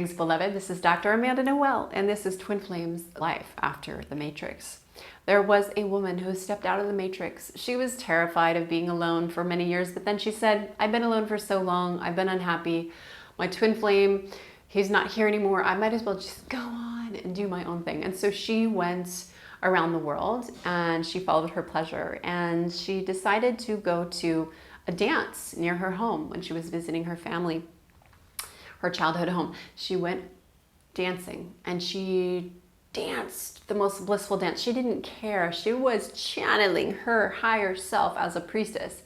Thanks, beloved. This is Dr. Amanda Noelle, and this is Twin Flames Life After the Matrix. There was a woman who stepped out of the Matrix. She was terrified of being alone for many years, but then she said, I've been alone for so long. I've been unhappy. My twin flame, he's not here anymore. I might as well just go on and do my own thing. And so she went around the world and she followed her pleasure, and she decided to go to a dance near her home when she was visiting her family, her childhood home. She went dancing and she danced the most blissful dance. She didn't care. She was channeling her higher self as a priestess.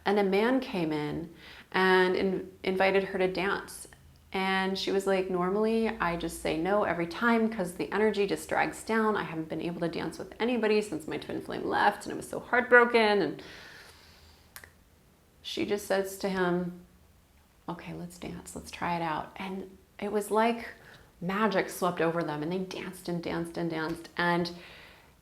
And a man came in and invited her to dance. And she was like, normally I just say no every time because the energy just drags down. I haven't been able to dance with anybody since my twin flame left, and I was so heartbroken. And she just says to him, okay, let's dance. Let's try it out. And it was like magic swept over them, and they danced and danced and danced. And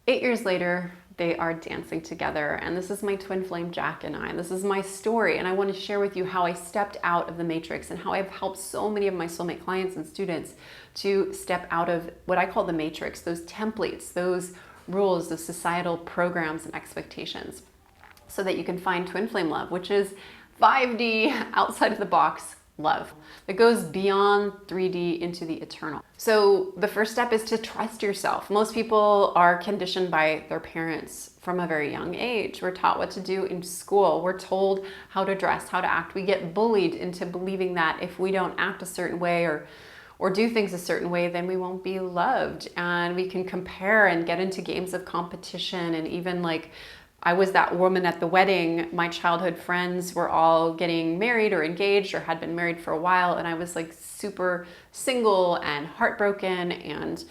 8 years later, they are dancing together. And this is my twin flame, Jack, and I. This is my story. And I want to share with you how I stepped out of the Matrix and how I've helped so many of my soulmate clients and students to step out of what I call the Matrix, those templates, those rules, those societal programs and expectations, so that you can find twin flame love, which is 5D, outside of the box love that goes beyond 3D into the eternal. So the first step is to trust yourself. Most people are conditioned by their parents from a very young age. We're taught what to do in school. We're told how to dress, how to act. We get bullied into believing that if we don't act a certain way or do things a certain way, then we won't be loved. And we can compare and get into games of competition. And even like, I was that woman at the wedding. My childhood friends were all getting married or engaged or had been married for a while. And I was like super single and heartbroken and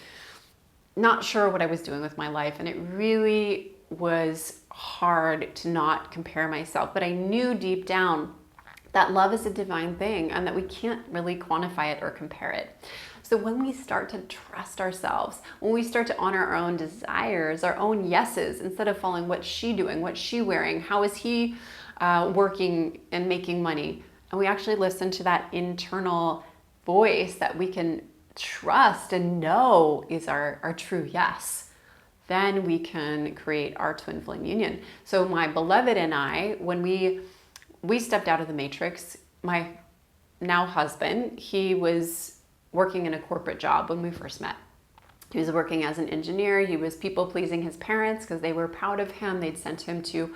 not sure what I was doing with my life. And it really was hard to not compare myself. But I knew deep down that love is a divine thing and that we can't really quantify it or compare it. So when we start to trust ourselves, when we start to honor our own desires, our own yeses, instead of following what's she doing, what's she wearing, how is he working and making money, and we actually listen to that internal voice that we can trust and know is our true yes, then we can create our twin flame union. So my beloved and I, when we stepped out of the Matrix, my now husband, he was working in a corporate job when we first met. He was working as an engineer. He was people pleasing his parents because they were proud of him. They'd sent him to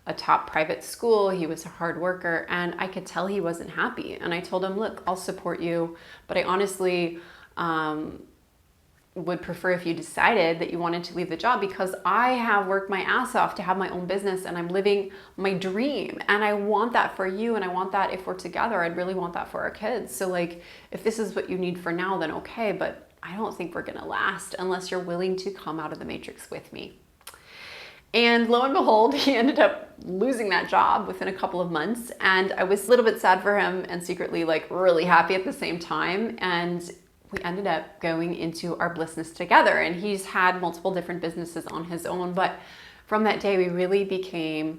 a top private school. He was a hard worker, and I could tell he wasn't happy. And I told him, look, I'll support you, but I honestly would prefer if you decided that you wanted to leave the job, because I have worked my ass off to have my own business and I'm living my dream, and I want that for you, and I want that if we're together. I'd really want that for our kids. So like, if this is what you need for now, then okay, but I don't think we're gonna last unless you're willing to come out of the Matrix with me. And lo and behold, he ended up losing that job within a couple of months, and I was a little bit sad for him and secretly like really happy at the same time. And we ended up going into our Blissness together, and he's had multiple different businesses on his own. But from that day, we really became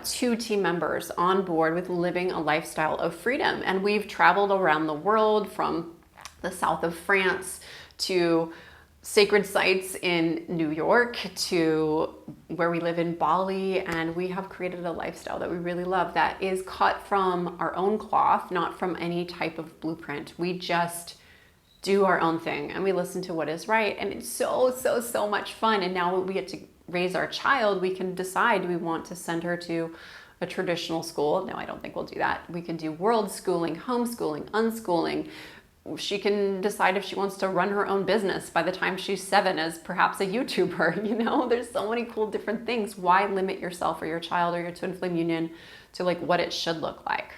two team members on board with living a lifestyle of freedom. And we've traveled around the world, from the south of France to sacred sites in New York to where we live in Bali, and we have created a lifestyle that we really love that is cut from our own cloth, not from any type of blueprint. We just do our own thing and we listen to what is right, and it's so much fun. And now we get to raise our child. We can decide, do we want to send her to a traditional school? No, I don't think we'll do that. We can do world schooling, homeschooling, unschooling. She can decide if she wants to run her own business by the time she's 7 as perhaps a YouTuber. You know, there's so many cool different things. Why limit yourself or your child or your twin flame union to like what it should look like?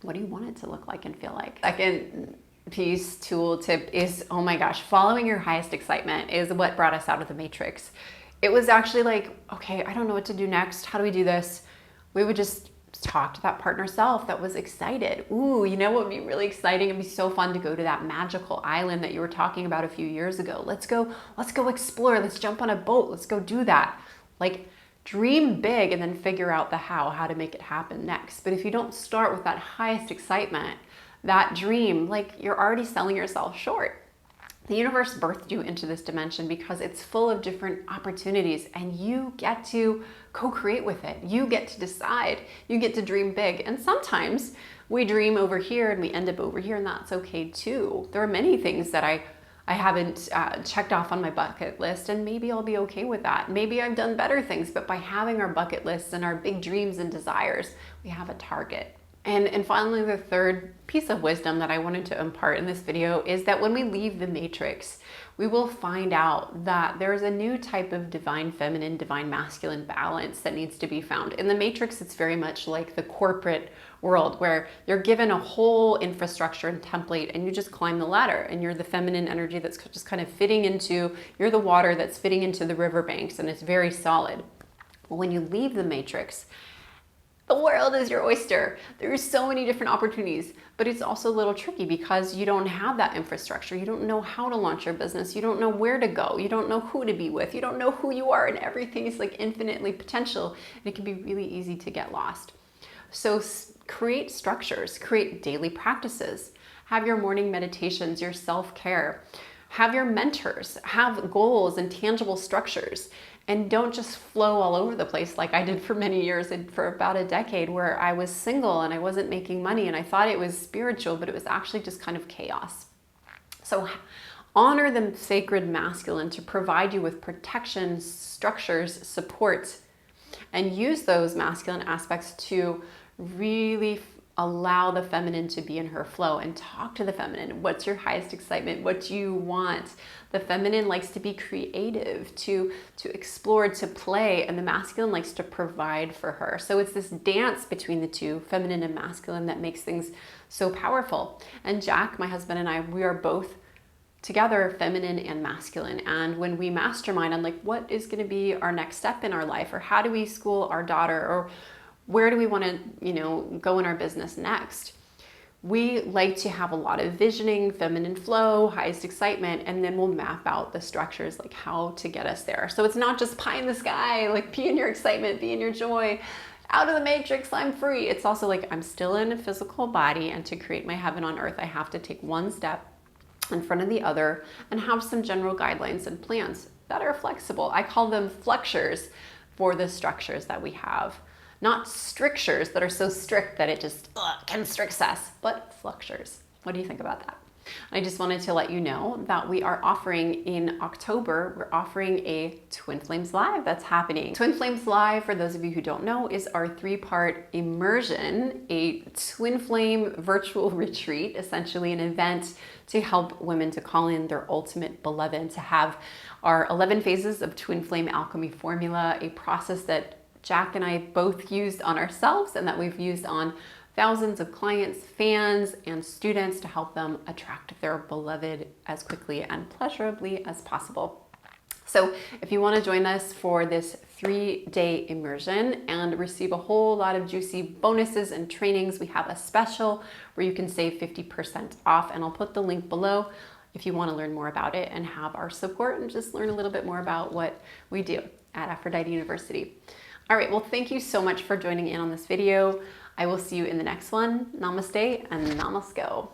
What do you want it to look like and feel like? Second piece, tool, tip is, oh my gosh, following your highest excitement is what brought us out of the Matrix. It was actually like, okay, I don't know what to do next. How do we do this? We would just talk to that partner self that was excited. Ooh, you know what would be really exciting? It'd be so fun to go to that magical island that you were talking about a few years ago. Let's go explore. Let's jump on a boat. Let's go do that. Like, dream big and then figure out the how to make it happen next. But if you don't start with that highest excitement, that dream, like you're already selling yourself short. The universe birthed you into this dimension because it's full of different opportunities and you get to co-create with it. You get to decide. You get to dream big. And sometimes we dream over here and we end up over here, and that's okay too. There are many things that I haven't checked off on my bucket list, and maybe I'll be okay with that. Maybe I've done better things, but by having our bucket lists and our big dreams and desires, we have a target. And finally, the third piece of wisdom that I wanted to impart in this video is that when we leave the matrix, we will find out that there's a new type of divine feminine, divine masculine balance that needs to be found. In the matrix, it's very much like the corporate world where you're given a whole infrastructure and template and you just climb the ladder, and you're the feminine energy that's just kind of fitting into, you're the water that's fitting into the riverbanks, and it's very solid. But when you leave the matrix, the world is your oyster. There's so many different opportunities, but it's also a little tricky because you don't have that infrastructure. You don't know how to launch your business. You don't know where to go. You don't know who to be with. You don't know who you are, and everything is like infinitely potential, and it can be really easy to get lost. So create structures, create daily practices, have your morning meditations, your self-care, have your mentors, have goals and tangible structures. And don't just flow all over the place like I did for many years and for about a decade, where I was single and I wasn't making money and I thought it was spiritual, but it was actually just kind of chaos. So honor the sacred masculine to provide you with protection, structures, support, and use those masculine aspects to really allow the feminine to be in her flow, and talk to the feminine. What's your highest excitement? What do you want? The feminine likes to be creative, to explore, to play, and the masculine likes to provide for her. So it's this dance between the two, feminine and masculine, that makes things so powerful. And Jack, my husband, and I, we are both together feminine and masculine. And when we mastermind on like what is going to be our next step in our life, or how do we school our daughter, or where do we want to, go in our business next? We like to have a lot of visioning, feminine flow, highest excitement, and then we'll map out the structures, like how to get us there. So it's not just pie in the sky, like be in your excitement, be in your joy, out of the matrix, I'm free. It's also like I'm still in a physical body, and to create my heaven on earth, I have to take one step in front of the other and have some general guidelines and plans that are flexible. I call them flexures for the structures that we have. Not strictures that are so strict that it just constricts us, but flexures. What do you think about that? I just wanted to let you know that we are offering in October, we're offering a Twin Flames Live that's happening. Twin Flames Live, for those of you who don't know, is our 3-part immersion, a twin flame virtual retreat, essentially an event to help women to call in their ultimate beloved, to have our 11 phases of twin flame alchemy formula, a process that Jack and I both used on ourselves and that we've used on thousands of clients, fans, and students to help them attract their beloved as quickly and pleasurably as possible. So if you want to join us for this 3-day immersion and receive a whole lot of juicy bonuses and trainings, we have a special where you can save 50% off, and I'll put the link below if you want to learn more about it and have our support and just learn a little bit more about what we do at Aphrodite University. All right, well, thank you so much for joining in on this video. I will see you in the next one. Namaste and namasko.